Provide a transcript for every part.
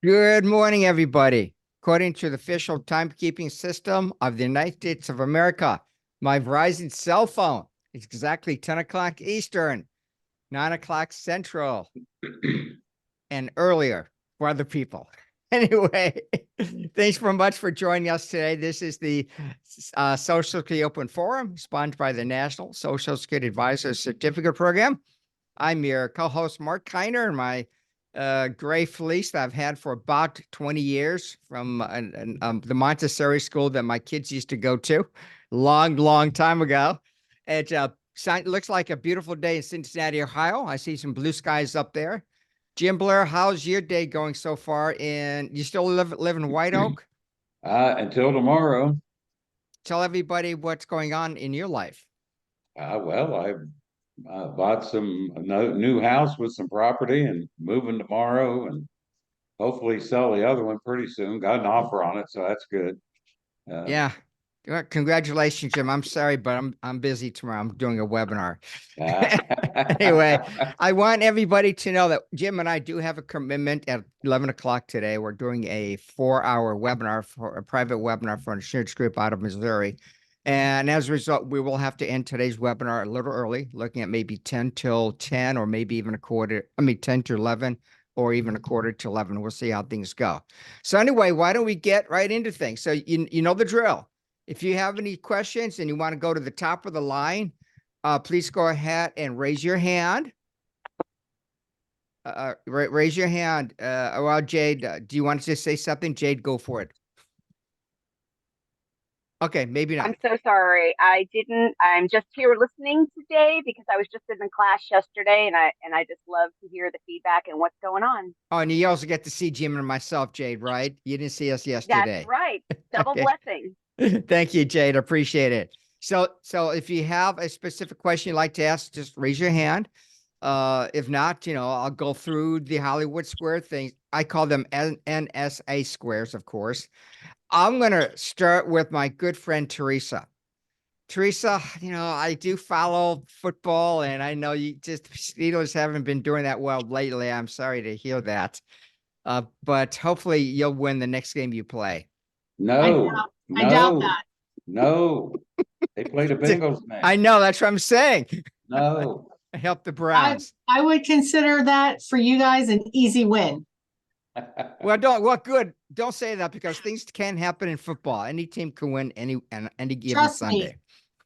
Good morning, everybody. According to the official timekeeping system of the United States of America, my Verizon cell phone is exactly 10 o'clock Eastern, 9 o'clock Central, and earlier for other people. Anyway, thanks very much for joining us today. This is the Social Security Open Forum, sponsored by the National Social Security Advisor Certificate Program. I'm your co-host, Mark Kiner, and my gray fleece that I've had for about 20 years from the Montessori school that my kids used to go to long time ago. It looks like a beautiful day in Cincinnati, Ohio. I see some blue skies up there. Jim Blair, how's your day going so far? And you still live in White Oak? Until tomorrow. Tell everybody what's going on in your life. Well, I bought some new house with some property and moving tomorrow, and hopefully sell the other one pretty soon. Got an offer on it, so that's good. Yeah. Well, congratulations, Jim. I'm sorry, but I'm busy tomorrow. I'm doing a webinar. Anyway, I want everybody to know that Jim and I do have a commitment at 11 o'clock today. We're doing a 4-hour webinar for a private webinar for an insurance group out of Missouri. And as a result, we will have to end today's webinar a little early, looking at maybe 10 till 10 or maybe even 10 to 11 or even a quarter to 11. We'll see how things go. So anyway, why don't we get right into things? So you know the drill. If you have any questions and you want to go to the top of the line, please go ahead and raise your hand. Raise your hand. Well, Jade, do you want to just say something? Jade, go for it. Okay, maybe not. I'm so sorry. I didn't. I'm just here listening today because I was just in the class yesterday, and I just love to hear the feedback and what's going on. Oh, and you also get to see Jim and myself, Jade, right? You didn't see us yesterday. That's right. Double Okay. blessing. Thank you, Jade. Appreciate it. So if you have a specific question you'd like to ask, just raise your hand. If not, I'll go through the Hollywood Square things. I call them NSA squares, of course. I'm going to start with my good friend, Teresa. Teresa, I do follow football, and I know you Steelers haven't been doing that well lately. I'm sorry to hear that. But hopefully you'll win the next game you play. No, I doubt that. No, they played the Bengals next. I know, that's what I'm saying. No. Help the Browns. I would consider that for you guys an easy win. Well, good. Don't say that because things can happen in football. Any team can win any given Trust Sunday. me.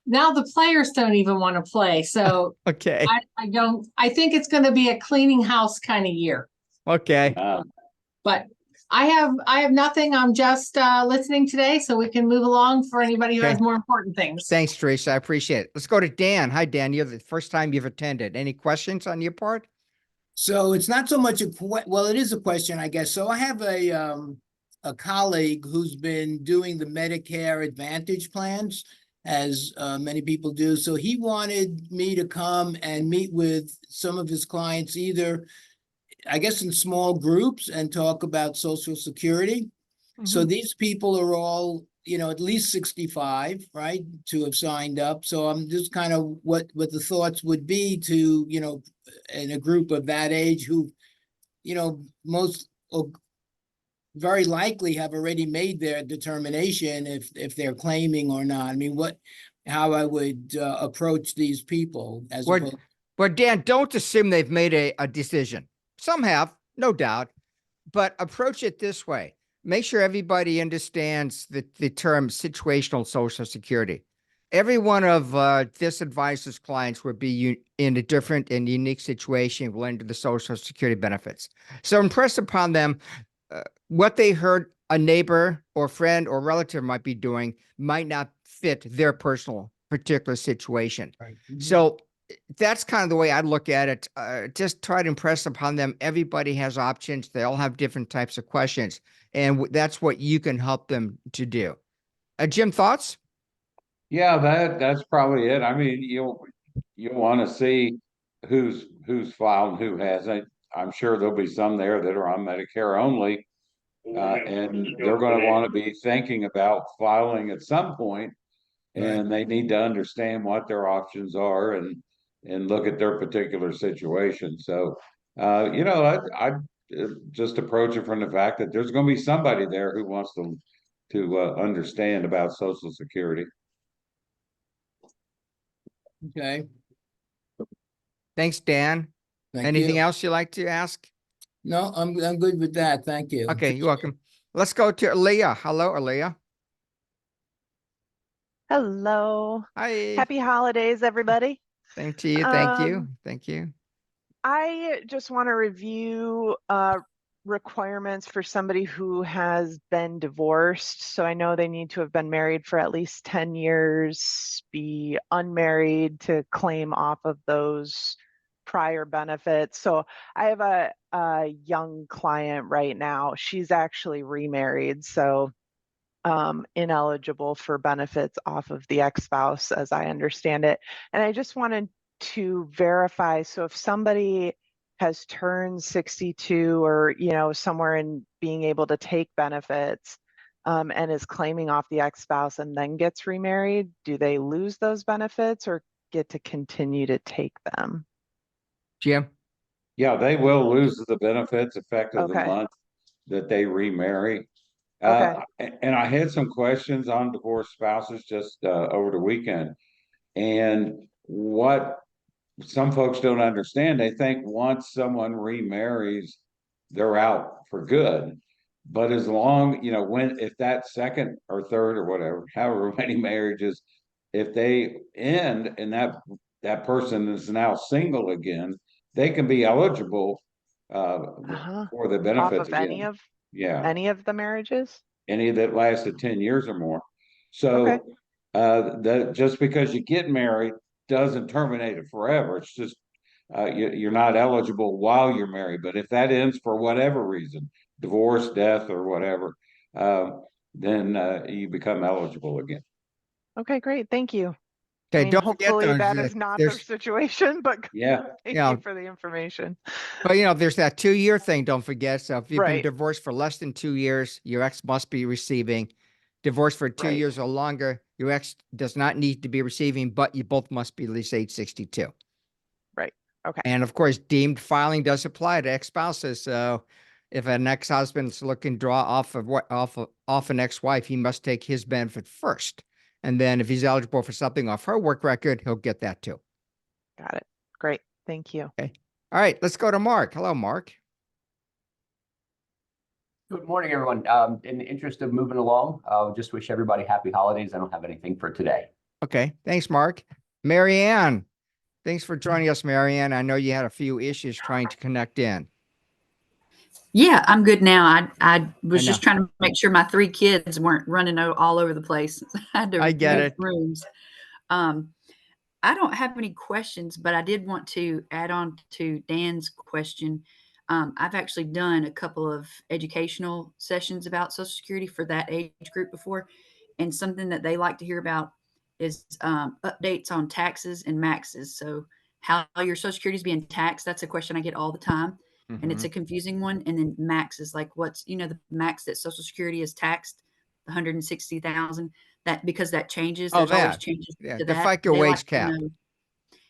Now the players don't even want to play. So okay. I think it's going to be a cleaning house kind of year. Okay. But I have nothing. I'm just listening today so we can move along for anybody who has more important things. Thanks, Teresa. I appreciate it. Let's go to Dan. Hi, Dan. You're the first time you've attended. Any questions on your part? So it's not so much well, it is a question, I guess. So I have a colleague who's been doing the Medicare Advantage plans, as many people do. So he wanted me to come and meet with some of his clients, either, I guess, in small groups and talk about Social Security. Mm-hmm. So these people are all, at least 65, right, to have signed up. So I'm just kind of what the thoughts would be to, in a group of that age who, most very likely have already made their determination if they're claiming or not. I mean, how I would approach these people as well, Dan, don't assume they've made a decision. Some have, no doubt, but approach it this way. Make sure everybody understands the term situational Social Security. Every one of this advisor's clients would be in a different and unique situation related to the Social Security benefits. So impress upon them what they heard a neighbor or friend or relative might be doing might not fit their personal particular situation. Right. Mm-hmm. So that's kind of the way I look at it. Just try to impress upon them. Everybody has options. They all have different types of questions. And that's what you can help them to do. Jim, thoughts? Yeah, that's probably it. I mean, you'll want to see who's filed and who hasn't. I'm sure there'll be some there that are on Medicare only. And they're going to want to be thinking about filing at some point, and they need to understand what their options are and look at their particular situation. So, I'd just approach it from the fact that there's gonna be somebody there who wants to understand about Social Security. Okay. Thanks, Dan. Thank Anything you. else you'd like to ask? No, I'm good with that. Thank you. Okay, you're welcome. Let's go to Aaliyah. Hello, Aaliyah. Hello. Hi. Happy holidays, everybody. Same to you. Thank you. Um, Thank you. I just want to review requirements for somebody who has been divorced. So I know they need to have been married for at least 10 years, be unmarried to claim off of those prior benefits. So I have a young client right now. She's actually remarried. So ineligible for benefits off of the ex-spouse, as I understand it. And I just wanted to verify. So if somebody has turned 62 or, somewhere in being able to take benefits and is claiming off the ex-spouse and then gets remarried, do they lose those benefits or get to continue to take them? Jim? Yeah, they will lose the benefits effective the Okay. month that they remarry. Okay. And I had some questions on divorced spouses just over the weekend. And what some folks don't understand, they think once someone remarries, they're out for good. But as long, if that second or third or whatever, however many marriages, if they end and that person is now single again, they can be eligible for the Off benefits of any again. of Yeah, the marriages? any that lasted 10 years or more. Okay. So that just because you get married doesn't terminate it forever. It's just you're not eligible while you're married. But if that ends for whatever reason, divorce, death, or whatever, then you become eligible again. Okay, great. Thank you. Okay, don't forget Hopefully though, that is not their situation, but Yeah. thank Yeah. you for the information. but there's that 2-year thing. Don't forget. So if you've been Right. divorced for less than 2 years, your ex must be receiving. Divorced for 2 Right. years or longer, your ex does not need to be receiving, but you both must be at least age 62. Right. Okay. And of course, deemed filing does apply to ex-spouses. So if an ex-husband's looking to draw off an ex-wife, he must take his benefit first. And then if he's eligible for something off her work record, he'll get that too. Got it. Great. Thank you. Okay. All right, let's go to Mark. Hello, Mark. Good morning, everyone. In the interest of moving along, I'll just wish everybody happy holidays. I don't have anything for today. Okay. Thanks, Mark. Marianne. Thanks for joining us, Marianne. I know you had a few issues trying to connect in. Yeah, I'm good now. I was I just trying to make sure my 3 kids weren't running all over the place. I had to I get move it. rooms. I don't have any questions, but I did want to add on to Dan's question. I've actually done a couple of educational sessions about Social Security for that age group before, and something that they like to hear about is updates on taxes and maxes. So how your Social Security is being taxed, that's a question I get all the time. And it's a confusing one. And then max is like, what's, the max that Social Security is taxed, 160,000, that because that changes. Oh, There's always that. changes Yeah, to the that. FICA They wage like to cap. know.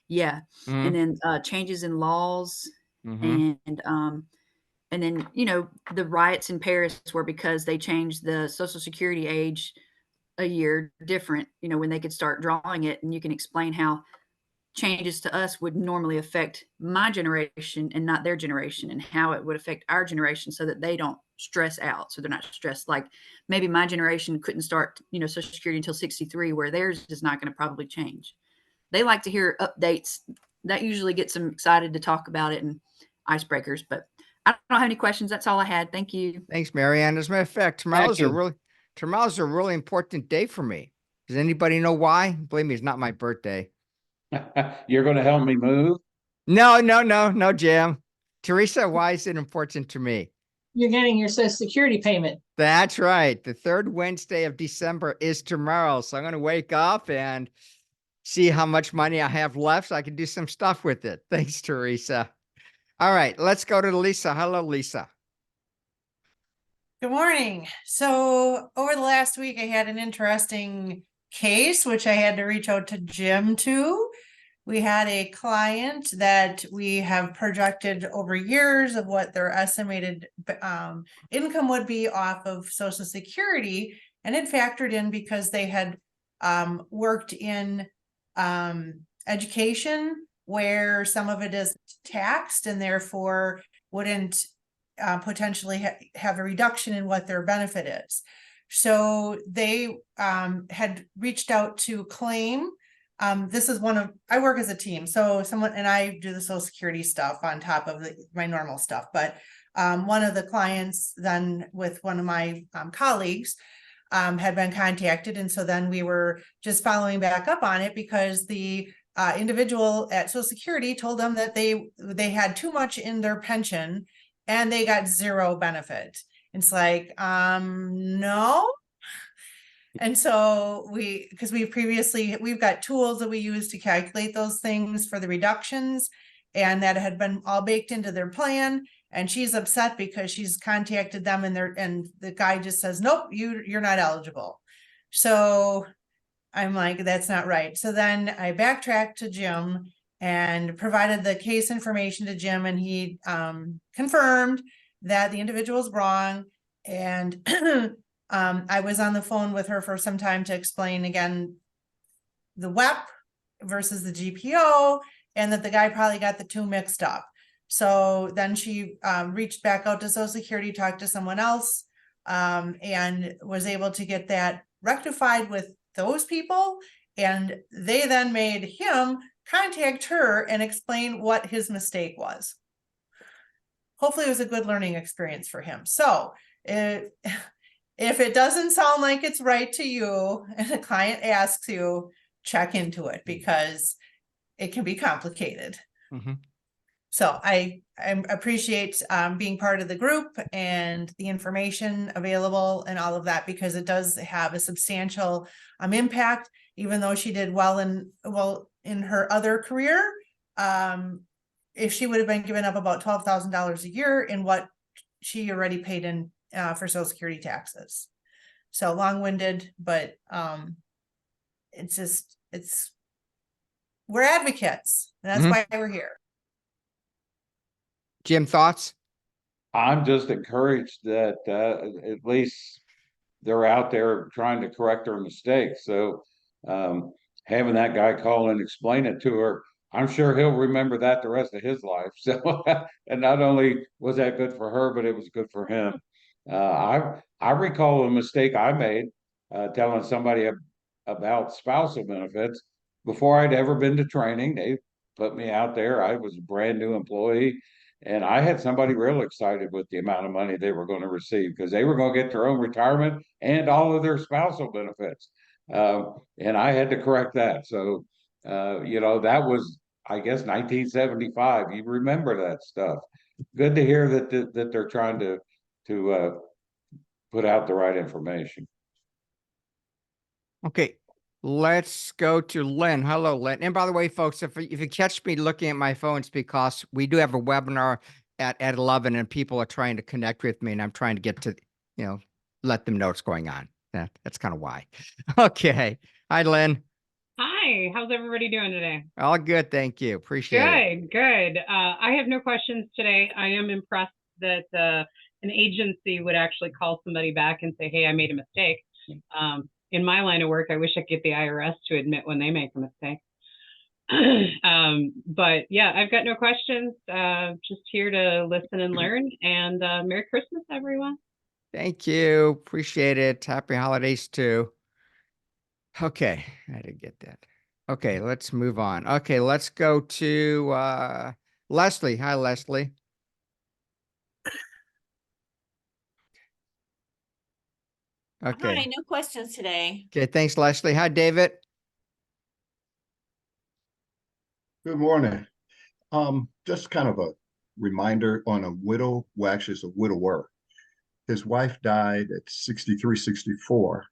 Yeah. Mhm. And then changes in laws Mhm. and then, the riots in Paris were because they changed the Social Security age a year different, when they could start drawing it. And you can explain how changes to us would normally affect my generation and not their generation, and how it would affect our generation so that they don't stress out. So they're not stressed. Like maybe my generation couldn't start, Social Security until 63, where theirs is not going to probably change. They like to hear updates. That usually gets them excited to talk about it and icebreakers, but I don't have any questions. That's all I had. Thank you. Thanks, Marianne. As a matter of fact, tomorrow's a really important day for me. Does anybody know why? Believe me, it's not my birthday. You're going to help me move? No, Jim. Teresa, why is it important to me? You're getting your Social Security payment. That's right. The 3rd Wednesday of December is tomorrow. So I'm going to wake up and see how much money I have left so I can do some stuff with it. Thanks, Teresa. All right, let's go to Lisa. Hello, Lisa. Good morning. So over the last week, I had an interesting case, which I had to reach out to Jim to. we had a client that we have projected over years of what their estimated income would be off of Social Security, and it factored in because they had worked in education where some of it is taxed and therefore wouldn't potentially have a reduction in what their benefit is. So they had reached out to claim. This is I work as a team, so someone and I do the Social Security stuff on top of my normal stuff. But one of the clients then with one of my colleagues had been contacted. And so then we were just following back up on it because the individual at Social Security told them that they had too much in their pension and they got zero benefit. It's like, no. And so because we've got tools that we use to calculate those things for the reductions, and that had been all baked into their plan. And she's upset because she's contacted them and the guy just says, nope, you're not eligible. So I'm like, that's not right. So then I backtracked to Jim and provided the case information to Jim, and he confirmed that the individual's wrong. And I was on the phone with her for some time to explain again the WEP versus the GPO, and that the guy probably got the two mixed up. So then she reached back out to Social Security, talked to someone else, and was able to get that rectified with those people. And they then made him contact her and explain what his mistake was. Hopefully it was a good learning experience for him. So if it doesn't sound like it's right to you and the client asks you, check into it because it can be complicated. Mhm. So I appreciate being part of the group and the information available and all of that, because it does have a substantial impact, even though she did well in her other career. If she would have been given up about $12,000 a year in what she already paid in for Social Security taxes. So long-winded, but we're advocates. And that's why we're here. Jim, thoughts? I'm just encouraged that at least they're out there trying to correct their mistakes. So having that guy call and explain it to her, I'm sure he'll remember that the rest of his life. So, and not only was that good for her, but it was good for him. I recall a mistake I made telling somebody about spousal benefits before I'd ever been to training. They put me out there. I was a brand new employee. And I had somebody real excited with the amount of money they were going to receive because they were going to get their own retirement and all of their spousal benefits. And I had to correct that. So, that was, I guess, 1975. You remember that stuff. Good to hear that they're trying to put out the right information. Okay, let's go to Lynn. Hello, Lynn. And by the way, folks, if you catch me looking at my phone, it's because we do have a webinar at 11 and people are trying to connect with me and I'm trying to get to, let them know what's going on. That's kind of why. Okay. Hi, Lynn. Hi, how's everybody doing today? All good. Thank you. Appreciate it. Good. I have no questions today. I am impressed that an agency would actually call somebody back and say, hey, I made a mistake. In my line of work, I wish I could get the IRS to admit when they make a mistake. But yeah, I've got no questions. Just here to listen and learn. And Merry Christmas, everyone. Thank you. Appreciate it. Happy holidays too. Okay, I didn't get that. Okay, let's move on. Okay, let's go to Leslie. Hi, Leslie. Okay. Hi, no questions today. Okay, thanks, Leslie. Hi, David. Good morning. Just kind of a reminder on a widow, well, actually it's a widower. His wife died at 63, 64.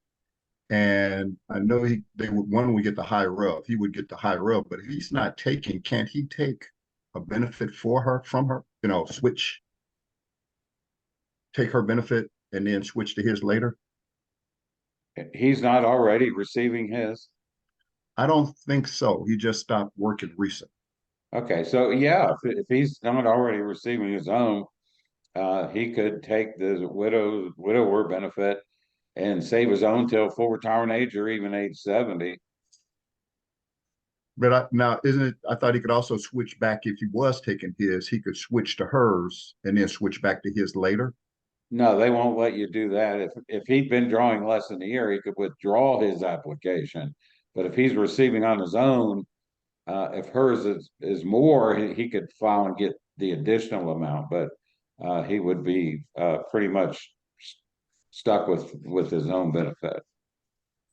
And I know one would get the higher of, he would get the higher of, but if he's not taking, can't he take a benefit for her, from her, take her benefit and then switch to his later? He's not already receiving his. I don't think so. He just stopped working recent. Okay, so yeah, if he's not already receiving his own, he could take the widower benefit and save his own till full retirement age or even age 70. But now, isn't it, I thought he could also switch back if he was taking his, he could switch to hers and then switch back to his later. No, they won't let you do that. If he'd been drawing less than a year, he could withdraw his application. But if he's receiving on his own, if hers is more, he could file and get the additional amount, but he would be pretty much stuck with his own benefit.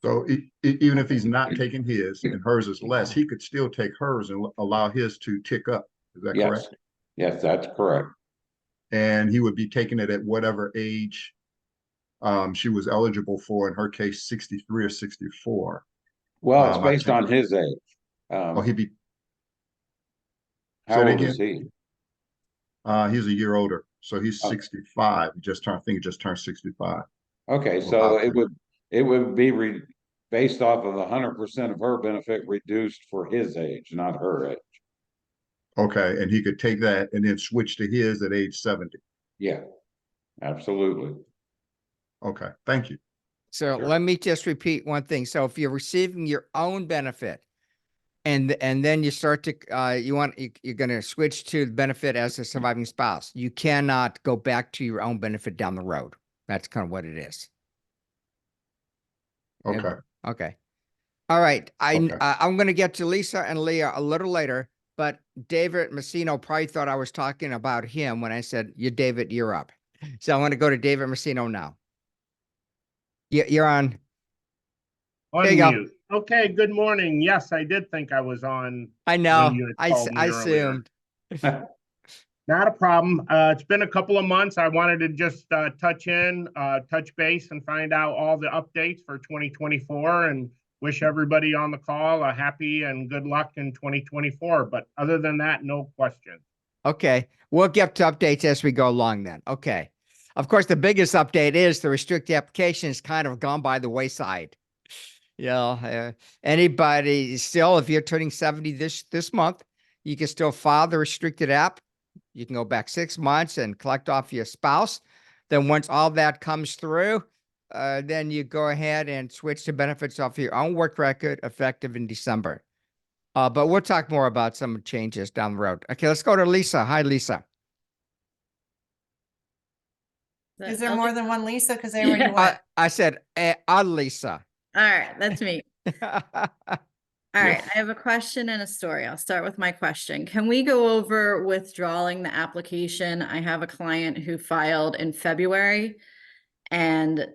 So even if he's not taking his and hers is less, he could still take hers and allow his to tick up. Is that Yes. correct? Yes, that's correct. And he would be taking it at whatever age she was eligible for, in her case, 63 or 64. Well, it's I based think- on his age. Oh, he'd be, How say it old is again? he? He's a year older, so he's Oh. 65. He just turned, I think he just turned 65. Okay, Well, so about it would be based off of 100% of her benefit reduced for his age, not her age. Okay, and he could take that and then switch to his at age 70. Yeah, absolutely. Okay, thank you. So Sure. let me just repeat one thing. So if you're receiving your own benefit and then you start to, you're going to switch to the benefit as a surviving spouse, you cannot go back to your own benefit down the road. That's kind of what it is. Okay, Okay. All right. Okay. I'm going to get to Lisa and Leah a little later, but David Messino probably thought I was talking about him when I said, David, you're up. So I want to go to David Messino now. You're on. There you go. Unmute. Okay, good morning. Yes, I did think I was on. I know. when you had I called me earlier. assumed. Not a problem. It's been a couple of months. I wanted to just touch base and find out all the updates for 2024 and wish everybody on the call a happy and good luck in 2024. But other than that, no questions. Okay. We'll get to updates as we go along then. Okay. Of course, the biggest update is the restricted application has kind of gone by the wayside. Anybody still, if you're turning 70 this month, you can still file the restricted app. You can go back 6 months and collect off your spouse. Then once all that comes through, then you go ahead and switch to benefits off your own work record effective in December. But we'll talk more about some changes down the road. Okay, let's go to Lisa. Hi, Lisa. Is there more than one Lisa? Because they already went. I said, Lisa. All right, that's me. All right, I have a question and a story. I'll start with my question. Can we go over withdrawing the application? I have a client who filed in February and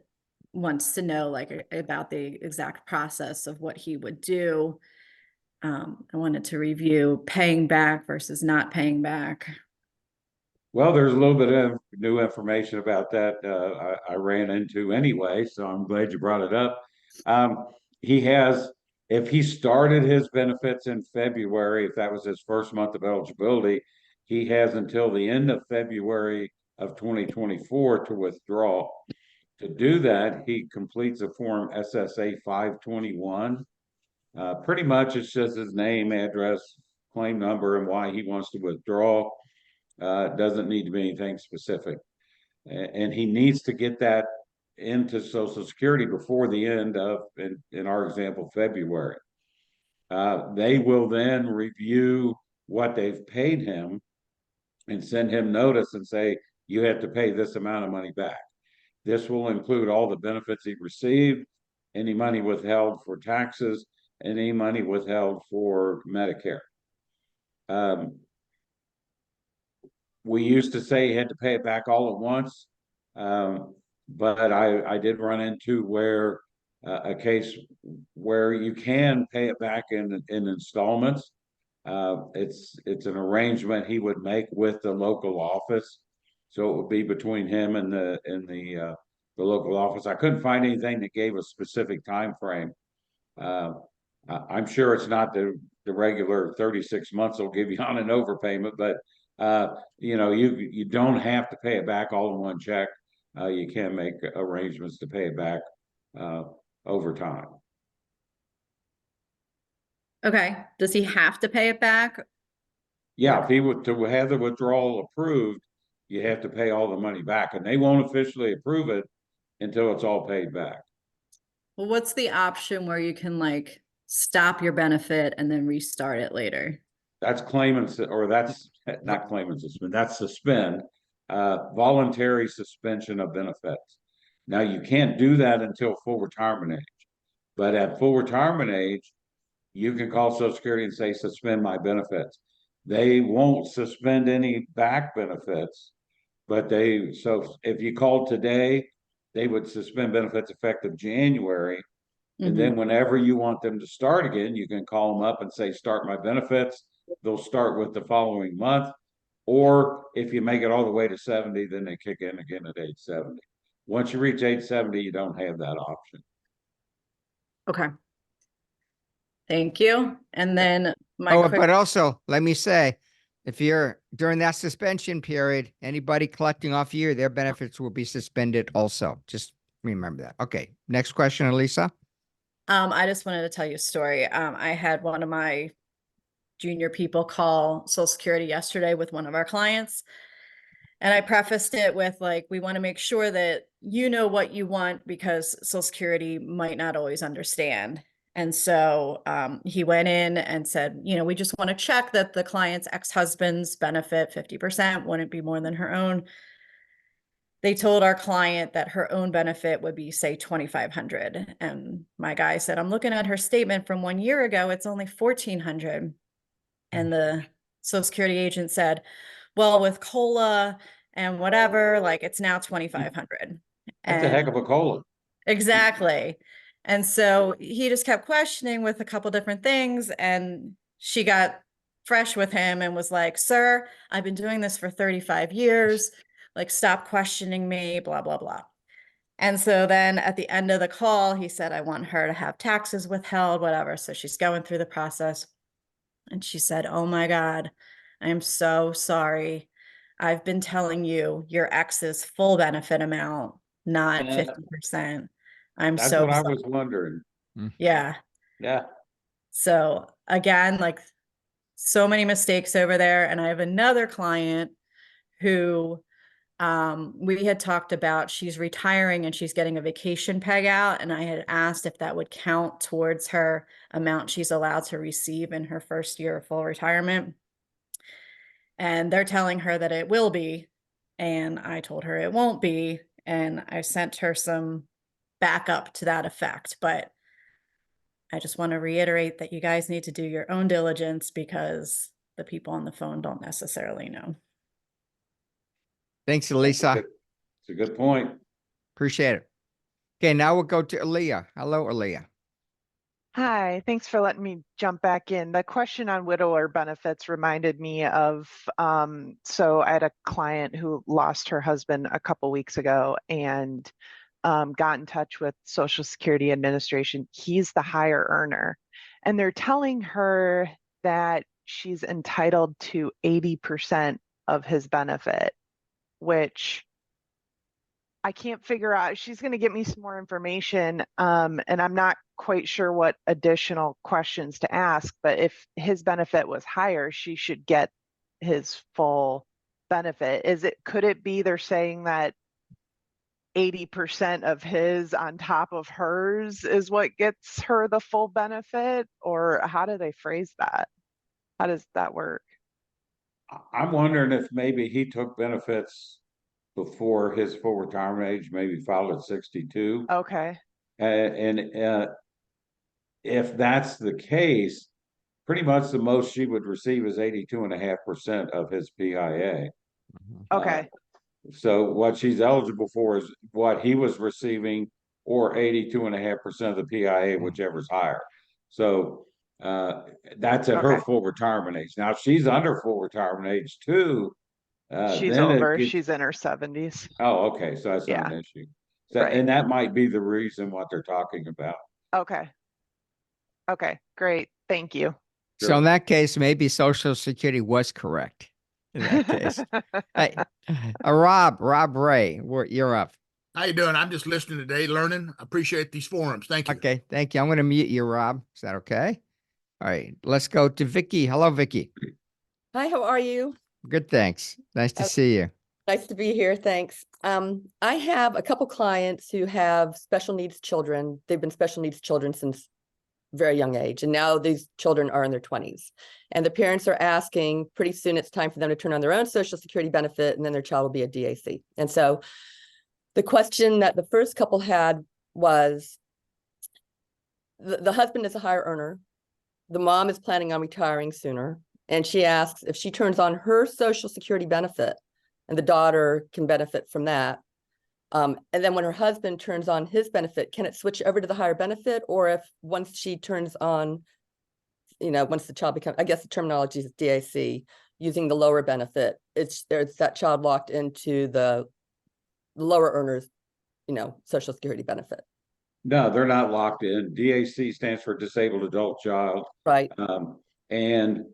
wants to know about the exact process of what he would do. I wanted to review paying back versus not paying back. Well, there's a little bit of new information about that I ran into anyway, so I'm glad you brought it up. If he started his benefits in February, if that was his first month of eligibility, he has until the end of February of 2024 to withdraw. To do that, he completes a form SSA 521. Pretty much it's just his name, address, claim number, and why he wants to withdraw. It doesn't need to be anything specific. And he needs to get that into Social Security before the end of, in our example, February. They will then review what they've paid him and send him notice and say, you have to pay this amount of money back. This will include all the benefits he received, any money withheld for taxes, and any money withheld for Medicare. We used to say he had to pay it back all at once. But I did run into a case where you can pay it back in installments. It's an arrangement he would make with the local office, so it would be between him and the local office. I couldn't find anything that gave a specific time frame. I'm sure it's not the regular 36 months they'll give you on an overpayment, but you don't have to pay it back all in one check. You can make arrangements to pay it back over time. Okay, does he have to pay it back? Yeah, if he would to have the withdrawal approved, you have to pay all the money back, and they won't officially approve it until it's all paid back. Well, what's the option where you can like stop your benefit and then restart it later? That's claimants, or that's not claimant suspend, that's suspend, voluntary suspension of benefits. Now, you can't do that until full retirement age, but at full retirement age, you can call Social Security and say, suspend my benefits. They won't suspend any back benefits, but so if you called today, they would suspend benefits effective January. And then whenever you want them to start again, you can call them up and say, start my benefits. They'll start with the following month. Or if you make it all the way to 70, then they kick in again at age 70. Once you reach age 70, you don't have that option. Okay. Thank you. And then my Oh, quick, but also, let me say, if you're during that suspension period, anybody collecting off you, their benefits will be suspended also. Just remember that. Okay, next question, Elisa. I just wanted to tell you a story. I had one of my junior people call Social Security yesterday with one of our clients. And I prefaced it with like, we want to make sure that you know what you want because Social Security might not always understand. And so he went in and said, you know, we just want to check that the client's ex-husband's benefit 50% wouldn't be more than her own. They told our client that her own benefit would be, say, $2,500. And my guy said, I'm looking at her statement from 1 year ago. It's only $1,400. And the Social Security agent said, well, with COLA and whatever, like it's now $2,500. That's a heck of a COLA. Exactly. And so he just kept questioning with a couple different things. And she got fresh with him and was like, sir, I've been doing this for 35 years. Like, stop questioning me, blah, blah, blah. And so then at the end of the call, he said, I want her to have taxes withheld, whatever. So she's going through the process. And she said, oh my God, I am so sorry. I've been telling you your ex's full benefit amount, not 50%. I'm That's so what I sorry. was wondering. Yeah. Yeah. So again, like so many mistakes over there. And I have another client who we had talked about, she's retiring and she's getting a vacation peg out. And I had asked if that would count towards her amount she's allowed to receive in her first year of full retirement. And they're telling her that it will be. And I told her it won't be. And I sent her some backup to that effect. But I just want to reiterate that you guys need to do your own diligence because the people on the phone don't necessarily know. Thanks, Elisa. It's a good point. Appreciate it. Okay, now we'll go to Aaliyah. Hello, Aaliyah. Hi, thanks for letting me jump back in. The question on widower benefits reminded me of, so I had a client who lost her husband a couple weeks ago and got in touch with Social Security Administration. He's the higher earner, and they're telling her that she's entitled to 80% of his benefit, which I can't figure out. She's going to get me some more information, and I'm not quite sure what additional questions to ask, but if his benefit was higher, she should get his full benefit. Could it be they're saying that 80% of his on top of hers is what gets her the full benefit? Or how do they phrase that? How does that work? I'm wondering if maybe he took benefits before his full retirement age, maybe filed at 62. Okay. And if that's the case, pretty much the most she would receive is 82.5% of his PIA. Okay. So what she's eligible for is what he was receiving, or 82.5% of the PIA, whichever's higher. So that's at her full retirement age. Now, if she's under full retirement age too, she's then over. She's in her 70s. Oh, okay. So that's not an issue. So, Right. And that might be the reason what they're talking about. Okay. Okay, great. Thank you. So in that case, maybe Social Security was correct in that case. Hey, Rob Ray, you're up. How you doing? I'm just listening today, learning. Appreciate these forums. Thank you. Okay, thank you. I'm going to mute you, Rob. Is that okay? All right, let's go to Vicky. Hello, Vicky. Hi, how are you? Good, thanks. Nice to see you. Nice to be here, thanks. I have a couple clients who have special needs children. They've been special needs children since very young age, and now these children are in their 20s. And the parents are asking, pretty soon it's time for them to turn on their own Social Security benefit, and then their child will be a DAC. And so the question that the first couple had was, the husband is a higher earner. The mom is planning on retiring sooner. And she asks if she turns on her Social Security benefit and the daughter can benefit from that. And then when her husband turns on his benefit, can it switch over to the higher benefit? Or if once she turns on, once the child becomes, I guess the terminology is DAC, using the lower benefit, there's that child locked into the lower earners, Social Security benefit. No, they're not locked in. DAC stands for Disabled Adult Child. Right. And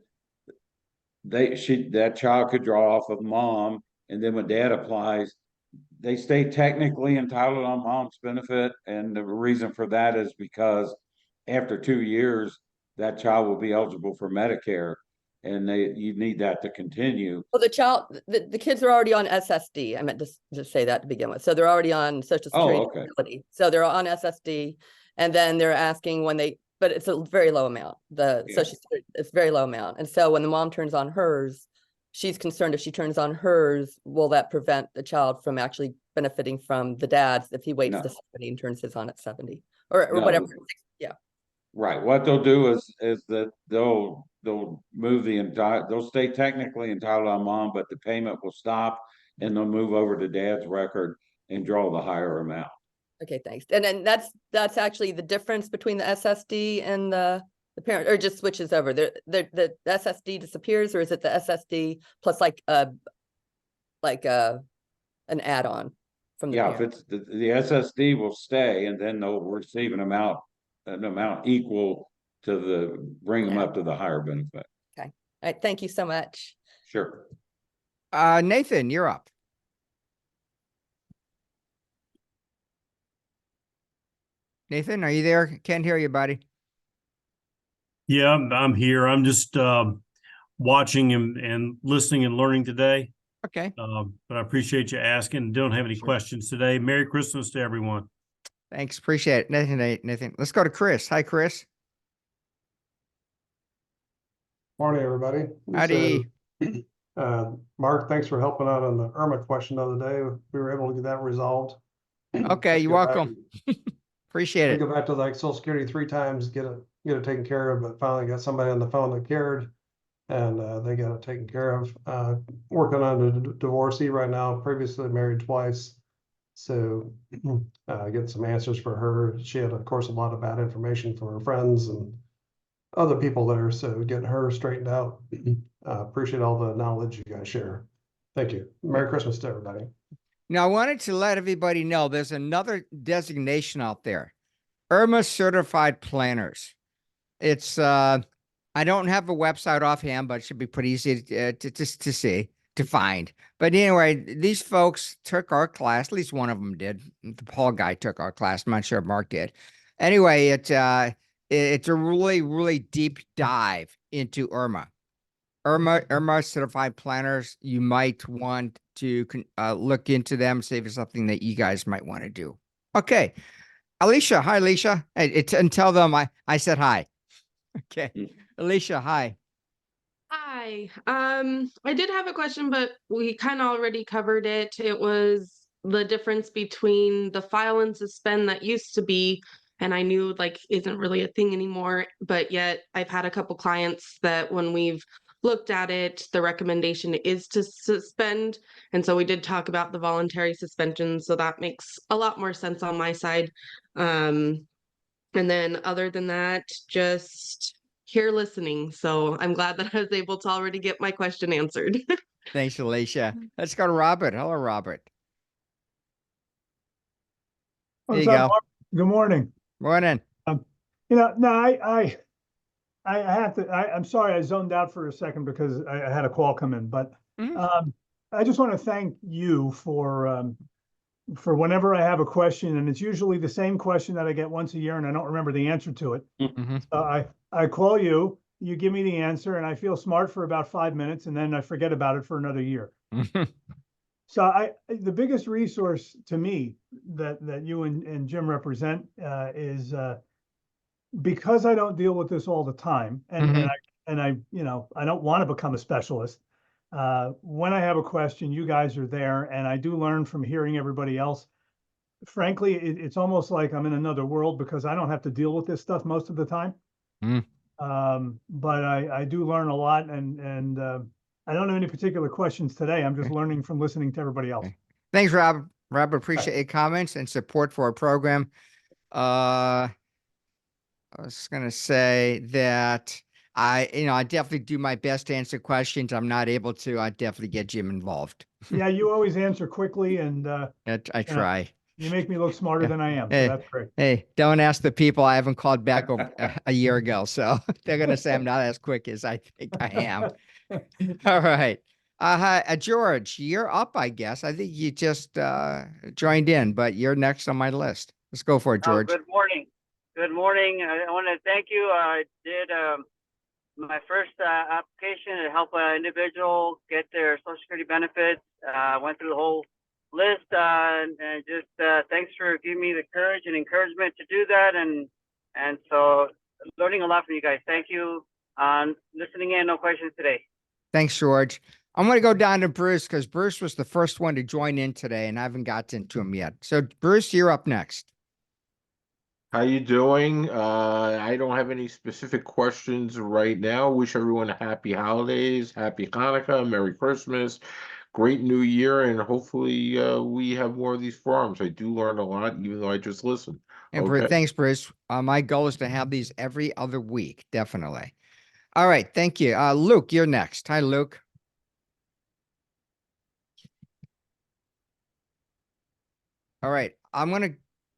that child could draw off of mom, and then when dad applies, they stay technically entitled on mom's benefit. And the reason for that is because after 2 years, that child will be eligible for Medicare, and you need that to continue. Well, the kids are already on SSD. I meant to just say that to begin with. So they're already on Social Security disability. So they're on SSD, and then they're asking but it's a very low amount. Social Security, it's very low amount. And so when the mom turns on hers, she's concerned if she turns on hers, will that prevent the child from actually benefiting from the dad's if he waits to 70 and turns his on at 70 or whatever. Yeah. Right. What they'll do is that they'll move they'll stay technically entitled on mom, but the payment will stop, and they'll move over to dad's record and draw the higher amount. Okay, thanks. And then that's actually the difference between the SSD and the parent, or just switches over. The SSD disappears, or is it the SSD plus an add-on from the parent? If it's the SSD will stay, and then they'll receive an amount equal to bring them up to the higher benefit. Okay. All right. Thank you so much. Sure. Nathan, you're up. Nathan, are you there? Can't hear you, buddy. Yeah, I'm here. I'm just watching and listening and learning today. Okay. But I appreciate you asking. Don't have any questions today. Merry Christmas to everyone. Thanks. Appreciate it. Nathan. Let's go to Chris. Hi, Chris. Morning, everybody. Howdy. Mark, thanks for helping out on the Irma question the other day. We were able to get that resolved. Okay, you're welcome. Appreciate it. Go back to Social Security 3 times, get it taken care of, but finally got somebody on the phone that cared, and they got it taken care of. Working on a divorcee right now, previously married twice. So get some answers for her. She had, of course, a lot of bad information from her friends and other people there. So getting her straightened out. Appreciate all the knowledge you guys share. Thank you. Merry Christmas to everybody. Now, I wanted to let everybody know there's another designation out there, IRMA Certified Planners. It's, I don't have a website offhand, but it should be pretty easy to find. But anyway, these folks took our class, at least one of them did. The Paul guy took our class. I'm not sure if Mark did. Anyway, it's a really, really deep dive into IRMA. IRMA Certified Planners, you might want to look into them, see if it's something that you guys might want to do. Okay. Alicia. Hi, Alicia. And tell them I said hi. Okay. Alicia, hi. Hi. I did have a question, but we kind of already covered it. It was the difference between the file and suspend that used to be, and I knew isn't really a thing anymore, but yet I've had a couple clients that when we've looked at it, the recommendation is to suspend. And so we did talk about the voluntary suspension. So that makes a lot more sense on my side. And then other than that, just here listening. So I'm glad that I was able to already get my question answered. Thanks, Alicia. Let's go to Robert. Hello, Robert. There you go. Good morning. Morning. I'm sorry, I zoned out for a second because I had a call come in, but I just want to thank you for for whenever I have a question, and it's usually the same question that I get once a year and I don't remember the answer to it. Mhm. I call you, you give me the answer, and I feel smart for about 5 minutes, and then I forget about it for another year. So the biggest resource to me that you and Jim represent is because I don't deal with this all the time, and I I don't want to become a specialist. When I have a question, you guys are there, and I do learn from hearing everybody else. Frankly, it's almost like I'm in another world because I don't have to deal with this stuff most of the time. But I do learn a lot, and I don't have any particular questions today. I'm just learning from listening to everybody else. Thanks, Rob. Rob, appreciate your comments and support for our program. I was going to say that I definitely do my best to answer questions. I'm not able to. I definitely get Jim involved. Yeah, you always answer quickly, and I try. You make me look smarter than I am. So Hey, that's great. Hey, don't ask the people I haven't called back over a year ago. So they're going to say I'm not as quick as I think I am. All right. Hi, George, you're up, I guess. I think you just joined in, but you're next on my list. Let's go for it, George. Good morning. Good morning. I want to thank you. I did my first application to help an individual get their Social Security benefits. Went through the whole list and just thanks for giving me the courage and encouragement to do that. And so learning a lot from you guys. Thank you on listening in. No questions today. Thanks, George. I'm going to go down to Bruce because Bruce was the first one to join in today and I haven't gotten to him yet. So Bruce, you're up next. How you doing? I don't have any specific questions right now. Wish everyone a happy holidays, happy Hanukkah, Merry Christmas, great New Year, and hopefully we have more of these forums. I do learn a lot, even though I just listen. And Bruce, thanks, Bruce. My goal is to have these every other week, definitely. All right, thank you. Luke, you're next. Hi, Luke. All right, I'm going to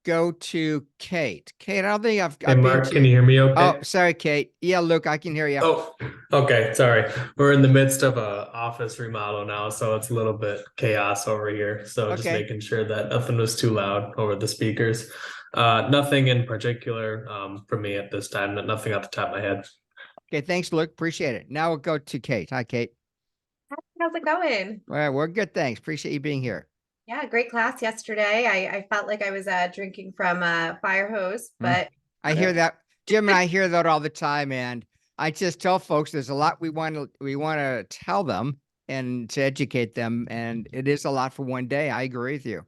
go to Kate. Kate, I don't think I've Hey, Mark, can you hear me okay? Oh, sorry, Kate. Yeah, Luke, I can hear you. Oh, okay. Sorry. We're in the midst of a office remodel now, so it's a little bit chaos over here. So just making sure that nothing was too loud over the speakers. Nothing in particular for me at this time, nothing off the top of my head. Okay, thanks, Luke. Appreciate it. Now we'll go to Kate. Hi, Kate. How's it going? Well, we're good. Thanks. Appreciate you being here. Yeah, great class yesterday. I felt like I was drinking from a fire hose, but I hear that, Jim, and I hear that all the time. And I just tell folks there's a lot we want to tell them and to educate them. And it is a lot for one day. I agree with you.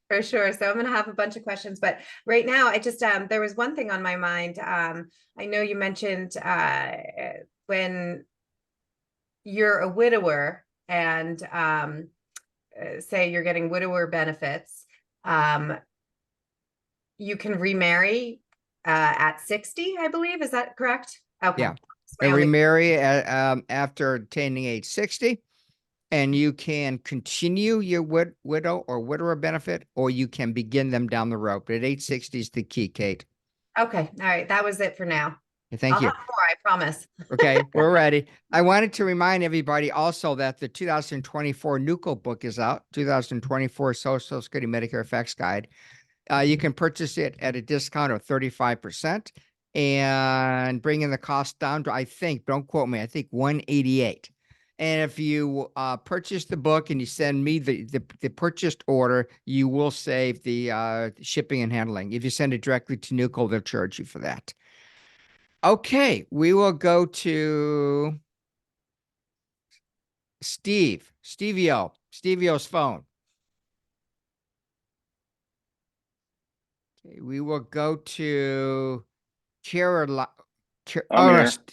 for sure. So I'm going to have a bunch of questions, but right now I just there was one thing on my mind. I know you mentioned when you're a widower and say you're getting widower benefits, you can remarry at 60, I believe. Is that correct? Okay. Yeah. And remarry after attaining age 60. And you can continue your widow or widower benefit, or you can begin them down the road. But at age 60 is the key, Kate. Okay. All right. That was it for now. Thank you. I'll have more, I promise. Okay, we're ready. I wanted to remind everybody also that the 2024 NUCO book is out, 2024 Social Security Medicare Effects Guide. You can purchase it at a discount of 35% and bringing the cost down to, I think, don't quote me, I think $188. And if you purchase the book and you send me the purchased order, you will save the shipping and handling. If you send it directly to NUCO, they'll charge you for that. Okay, we will go to Stevio's phone. Okay, we will go to Caroline.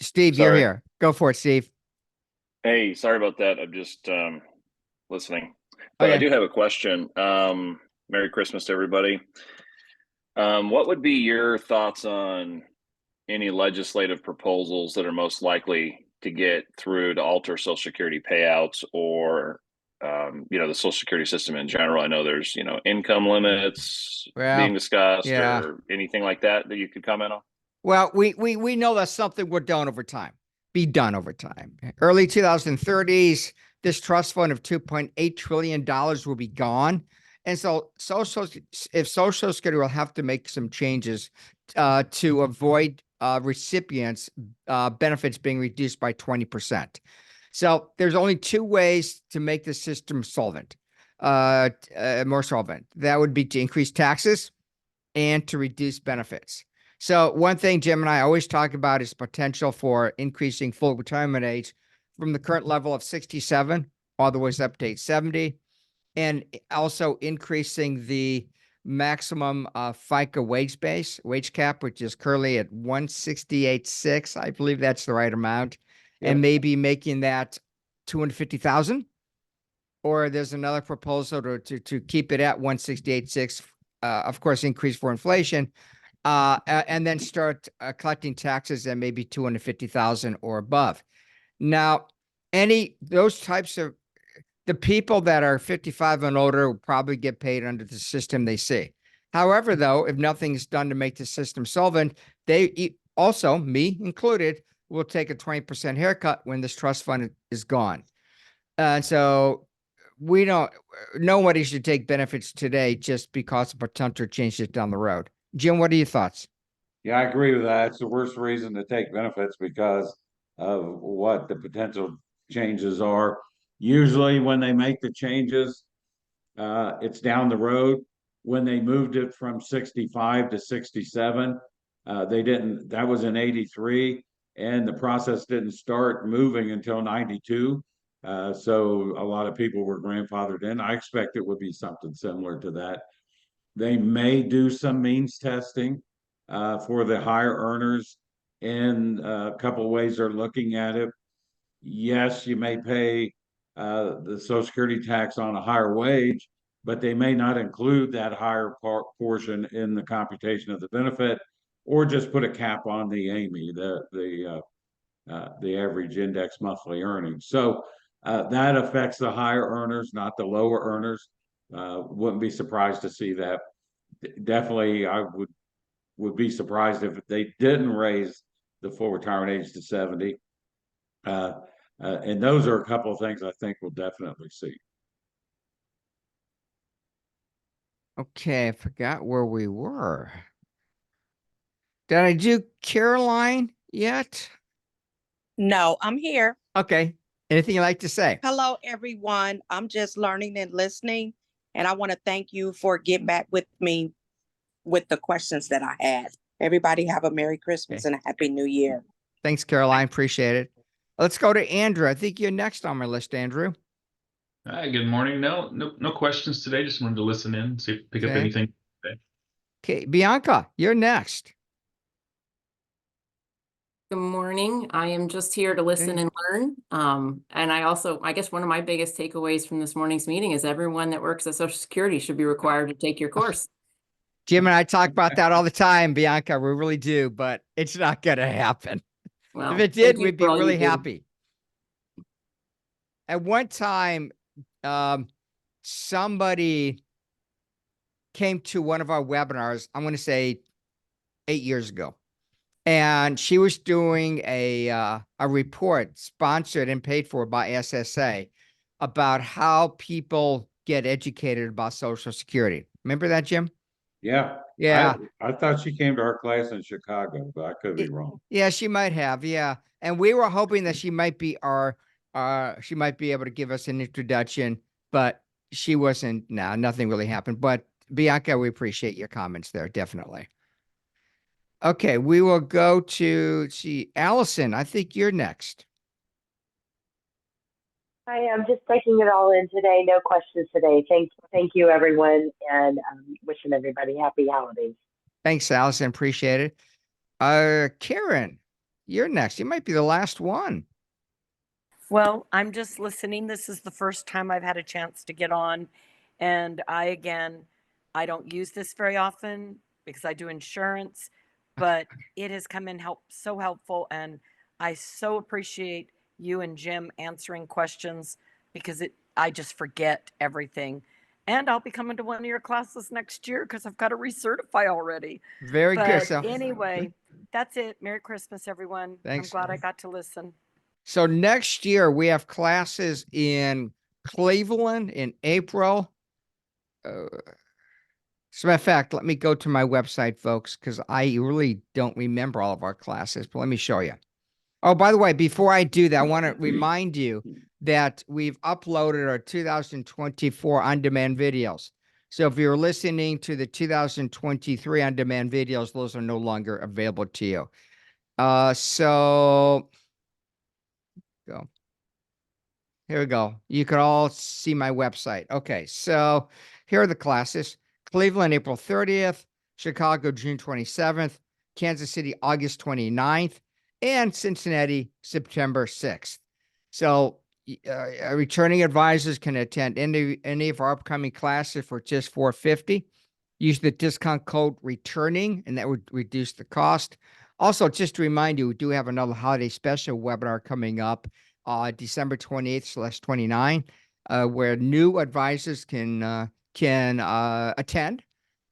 Steve, you're here. Go for it, Steve. Hey, sorry about that. I'm just listening. But I do have a question. Merry Christmas to everybody. What would be your thoughts on any legislative proposals that are most likely to get through to alter Social Security payouts or, the Social Security system in general? I know there's, income limits being discussed or anything like that you could comment on. Well, we know that's something be done over time. Early 2030s, this trust fund of $2.8 trillion will be gone. And so if Social Security will have to make some changes to avoid recipients benefits being reduced by 20%. So there's only two ways to make the system solvent, more solvent. That would be to increase taxes and to reduce benefits. So one thing Jim and I always talk about is potential for increasing full retirement age from the current level of 67 all the way up to age 70, and also increasing the maximum FICA wage cap, which is currently at 168.6. I believe that's the right amount, and maybe making that 250,000. Or there's another proposal to keep it at 168.6. Of course, increase for inflation, and then start collecting taxes at maybe 250,000 or above. Now, those types of the people that are 55 and older will probably get paid under the system they see. However, though, if nothing is done to make the system solvent, they also, me included, will take a 20% haircut when this trust fund is gone. And so nobody should take benefits today just because of potential changes down the road. Jim, what are your thoughts? Yeah, I agree with that. It's the worst reason to take benefits because of what the potential changes are. Usually when they make the changes, it's down the road. When they moved it from 65 to 67, that was in 83, and the process didn't start moving until 92. So a lot of people were grandfathered in. I expect it would be something similar to that. They may do some means testing for the higher earners, and a couple of ways they're looking at it. Yes, you may pay the Social Security tax on a higher wage, but they may not include that higher portion in the computation of the benefit, or just put a cap on the AMI, the average index monthly earnings. So that affects the higher earners, not the lower earners. Wouldn't be surprised to see that. Definitely, I would be surprised if they didn't raise the full retirement age to 70. And those are a couple of things I think we'll definitely see. Okay, I forgot where we were. Did I do Caroline yet? No, I'm here. Okay. Anything you'd like to say? Hello, everyone. I'm just learning and listening, and I want to thank you for getting back with me with the questions that I had. Everybody have a Merry Christmas and a Happy New Year. Thanks, Caroline. Appreciate it. Let's go to Andrew. I think you're next on my list, Andrew. Hi, good morning. No questions today. Just wanted to listen in, see if pick up anything. Okay, Bianca, you're next. Good morning. I am just here to listen and learn. And I guess one of my biggest takeaways from this morning's meeting is everyone that works at Social Security should be required to take your course. Jim and I talk about that all the time, Bianca. We really do, but it's not going to happen. Well, if it did, we'd be really happy. At one time, somebody came to one of our webinars, I'm going to say 8 years ago. And she was doing a report sponsored and paid for by SSA about how people get educated about Social Security. Remember that, Jim? Yeah. Yeah. I thought she came to our class in Chicago, but I could be wrong. Yeah, she might have. Yeah. And we were hoping that she might be she might be able to give us an introduction, but she wasn't. No, nothing really happened. But Bianca, we appreciate your comments there. Definitely. Okay, we will go to Allison. I think you're next. Hi, I'm just taking it all in today. No questions today. Thank you, everyone, and wishing everybody happy holidays. Thanks, Allison. Appreciate it. Karen, you're next. You might be the last one. Well, I'm just listening. This is the first time I've had a chance to get on. And I don't use this very often because I do insurance, but it has come in so helpful. And I so appreciate you and Jim answering questions because I just forget everything. And I'll be coming to one of your classes next year because I've got to recertify already. Very good. So anyway, that's it. Merry Christmas, everyone. Thanks. I'm glad I got to listen. So next year we have classes in Cleveland in April, as a matter of fact, let me go to my website, folks, because I really don't remember all of our classes, but let me show you. Oh, by the way, before I do that, I want to remind you that we've uploaded our 2024 on-demand videos. So if you're listening to the 2023 on-demand videos, those are no longer available to you. So go. Here we go. You can all see my website. Okay, so here are the classes. Cleveland, April 30th, Chicago, June 27th, Kansas City, August 29th, and Cincinnati, September 6th. So returning advisors can attend any of our upcoming classes for just $450. Use the discount code returning, and that would reduce the cost. Also, just to remind you, we do have another holiday special webinar coming up December 28th/29, where new advisors can attend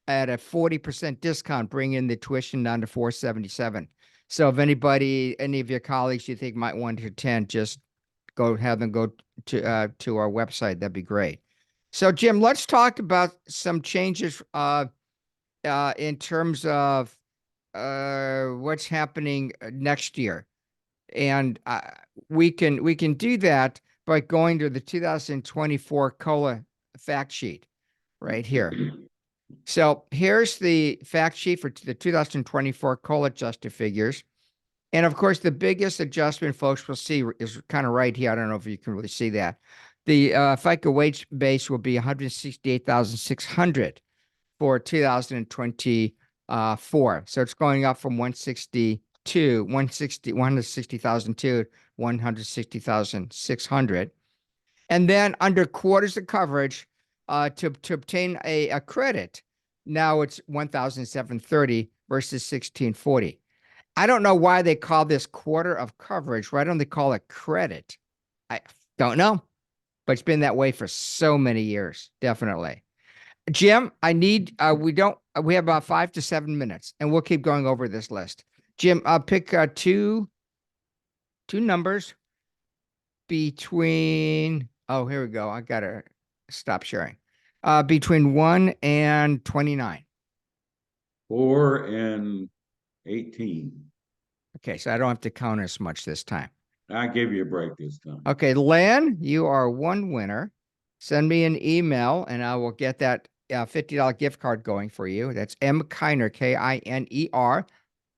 at a 40% discount, bring in the tuition down to $477. So if any of your colleagues you think might want to attend, just have them go to our website. That'd be great. So Jim, let's talk about some changes in terms of what's happening next year. And we can do that by going to the 2024 COLA fact sheet right here. So here's the fact sheet for the 2024 COLA adjusted figures. And of course, the biggest adjustment folks will see is kind of right here. I don't know if you can really see that. The FICA wage base will be $168,600 for 2024. So it's going up from 160,000 to 160,600. And then under quarters of coverage, to obtain a credit, now it's 1,730 versus 1,640. I don't know why they call this quarter of coverage. Why don't they call it credit? I don't know, but it's been that way for so many years. Definitely. Jim, we have about 5 to 7 minutes, and we'll keep going over this list. Jim, I'll pick two numbers between, here we go. I got to stop sharing. Between 1 and 29. 4 and 18. Okay, so I don't have to count as much this time. I gave you a break this time. Okay, Len, you are one winner. Send me an email, and I will get that $50 gift card going for you. That's M. Kiner, Kiner,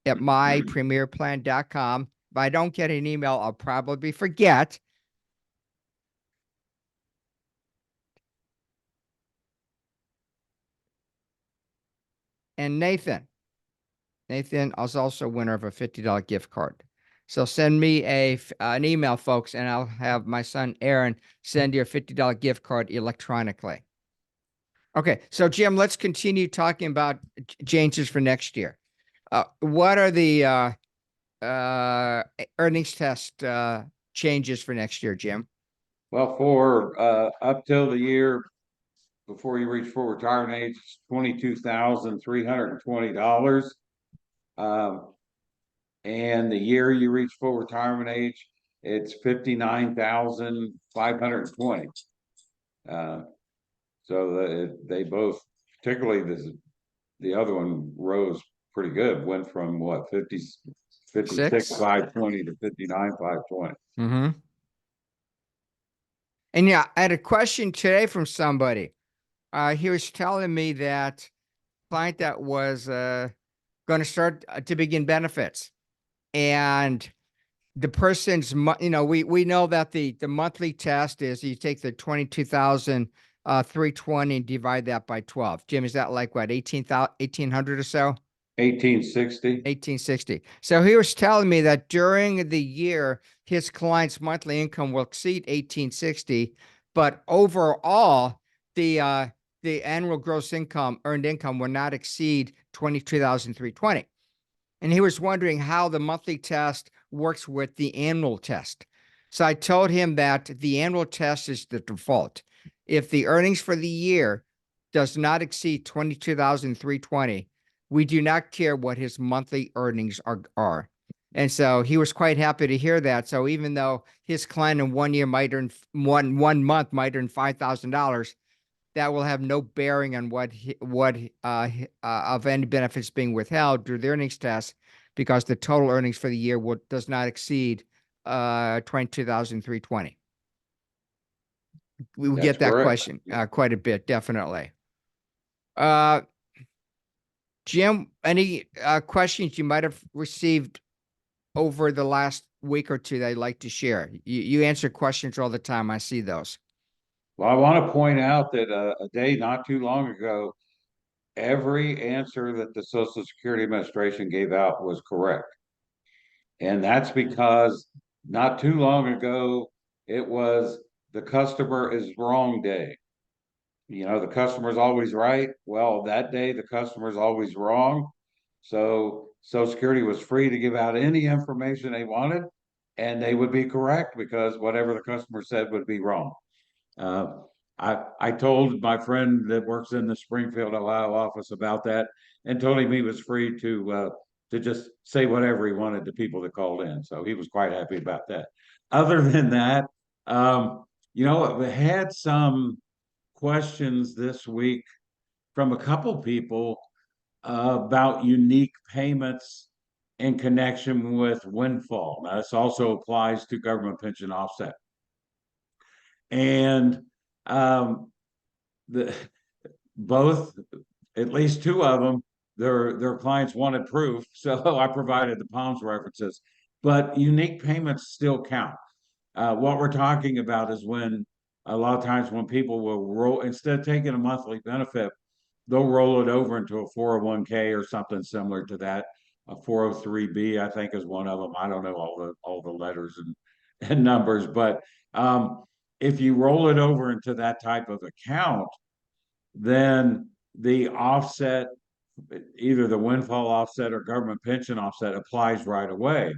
at mypremierplan.com. If I don't get an email, I'll probably forget. And Nathan is also a winner of a $50 gift card. So send me an email, folks, and I'll have my son Aaron send you a $50 gift card electronically. Okay, so Jim, let's continue talking about changes for next year. What are the earnings test changes for next year, Jim? Well, for up till the year before you reach full retirement age, it's $22,320. And the year you reach full retirement age, it's $59,520. So they both, particularly the other one rose pretty good. Went from what 56,520 to 59,520. Mm-hmm. And yeah, I had a question today from somebody. He was telling me that client that was going to start to begin benefits, and the person's, we know that the monthly test is you take the 22,320 and divide that by 12. Jim, is that like what, 1,800 or so? 1860. So he was telling me that during the year, his client's monthly income will exceed 1860, but overall, the annual gross income, earned income, will not exceed 22,320. And he was wondering how the monthly test works with the annual test. So I told him that the annual test is the default. If the earnings for the year does not exceed 22,320, we do not care what his monthly earnings are. And so he was quite happy to hear that. So even though his client in 1 year might earn one month might earn $5,000, that will have no bearing on of any benefits being withheld through the earnings test, because the total earnings for the year does not exceed 22,320. We will That's get that correct. question quite a bit, definitely. Jim, any questions you might have received over the last week or two that I'd like to share? You answer questions all the time. I see those. Well, I want to point out that a day not too long ago, every answer that the Social Security Administration gave out was correct. And that's because not too long ago, it was the customer is wrong day. You know, the customer's always right. Well, that day, the customer's always wrong. So Social Security was free to give out any information they wanted, and they would be correct because whatever the customer said would be wrong. I told my friend that works in the Springfield, Ohio office about that, and told him he was free to just say whatever he wanted to people that called in. So he was quite happy about that. Other than that, you know, we had some questions this week from a couple people about unique payments in connection with windfall. Now, this also applies to government pension offset. And both, at least two of them, their clients wanted proof, so I provided the Palms references. But unique payments still count. What we're talking about is when a lot of times when people will roll, instead of taking a monthly benefit, they'll roll it over into a 401k or something similar to that. A 403b, I think, is one of them. I don't know all the letters and numbers, but if you roll it over into that type of account, then the offset, either the windfall offset or government pension offset, applies right away.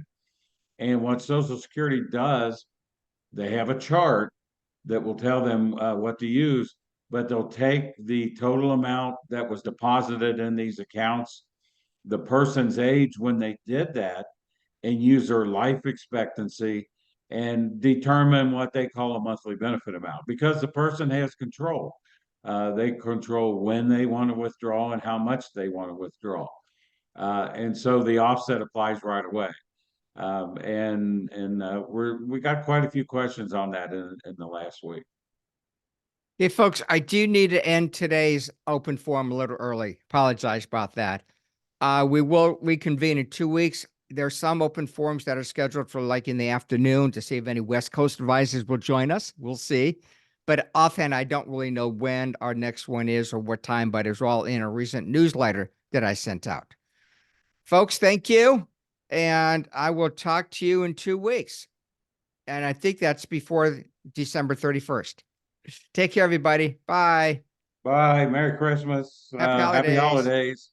And what Social Security does, they have a chart that will tell them what to use, but they'll take the total amount that was deposited in these accounts, the person's age when they did that, and use their life expectancy and determine what they call a monthly benefit amount, because the person has control. They control when they want to withdraw and how much they want to withdraw. And so the offset applies right away. We got quite a few questions on that in the last week. Hey, folks, I do need to end today's open forum a little early. Apologize about that. We will reconvene in 2 weeks. There are some open forums that are scheduled for like in the afternoon to see if any West Coast advisors will join us. We'll see. But offhand, I don't really know when our next one is or what time, but it's all in a recent newsletter that I sent out. Folks, thank you. And I will talk to you in 2 weeks. And I think that's before December 31st. Take care, everybody. Bye. Bye. Merry Christmas. Happy Happy holidays.